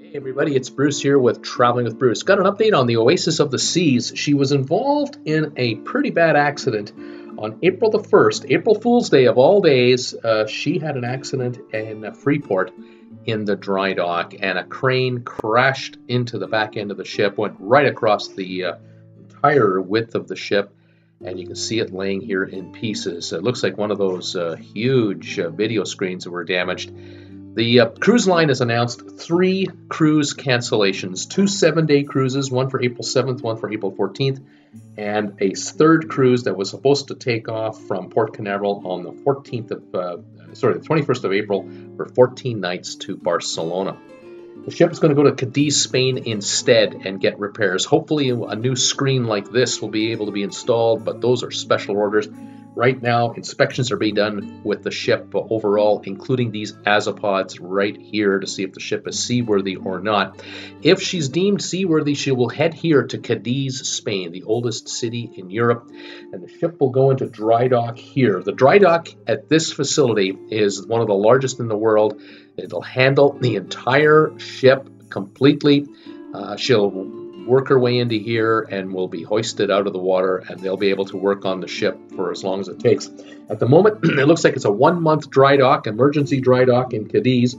Hey everybody, it's Bruce here with Traveling with Bruce. Got an update on the Oasis of the Seas. She was involved in a pretty bad accident on April the 1st, April Fool's Day of all days. She had an accident in Freeport in the dry dock, and a crane crashed into the back end of the ship, went right across the entire width of the ship, and you can see it laying here in pieces. It looks like one of those huge video screens that were damaged. The cruise line has announced 3 cruise cancellations, 2 7-day cruises, one for April 7th, one for April 14th, and a third cruise that was supposed to take off from Port Canaveral on the 21st of April for 14 nights to Barcelona. The ship is going to go to Cadiz, Spain instead and get repairs. Hopefully a new screen like this will be able to be installed, but those are special orders. Right now, inspections are being done with the ship overall, including these azipods right here to see if the ship is seaworthy or not. If she's deemed seaworthy, she will head here to Cadiz, Spain, the oldest city in Europe, and the ship will go into dry dock here. The dry dock at this facility is one of the largest in the world. It'll handle the entire ship completely. She'll work her way into here and will be hoisted out of the water, and they'll be able to work on the ship for as long as it takes. At the moment, it looks like it's a 1-month dry dock, emergency dry dock in Cadiz.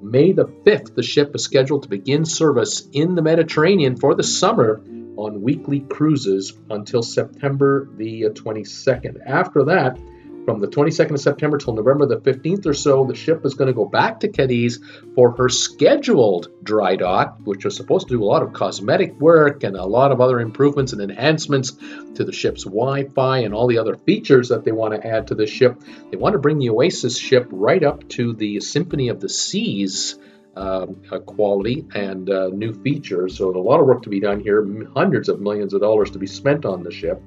May the 5th, the ship is scheduled to begin service in the Mediterranean for the summer on weekly cruises until September the 22nd. After that, from the 22nd of September till November the 15th or so, the ship is going to go back to Cadiz for her scheduled dry dock, which is supposed to do a lot of cosmetic work and a lot of other improvements and enhancements to the ship's Wi-Fi and all the other features that they want to add to this ship. They want to bring the Oasis ship right up to the Symphony of the Seas quality and new features. So there's a lot of work to be done here, hundreds of millions of dollars to be spent on the ship.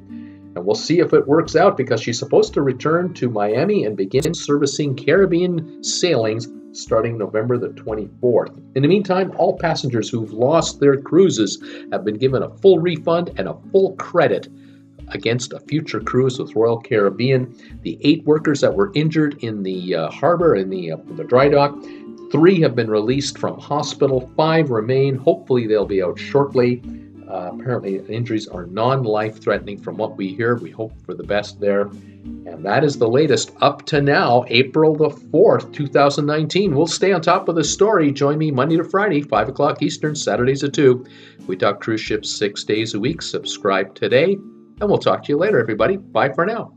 And we'll see if it works out, because she's supposed to return to Miami and begin servicing Caribbean sailings starting November the 24th. In the meantime, all passengers who've lost their cruises have been given a full refund and a full credit against a future cruise with Royal Caribbean. The 8 workers that were injured in the harbor, in the dry dock, 3 have been released from hospital, 5 remain. Hopefully they'll be out shortly. Apparently injuries are non-life-threatening from what we hear. We hope for the best there. And that is the latest up to now, April the 4th, 2019. We'll stay on top of the story. Join me Monday to Friday, 5 o'clock Eastern, Saturdays at 2. We talk cruise ships 6 days a week. Subscribe today, and we'll talk to you later, everybody. Bye for now.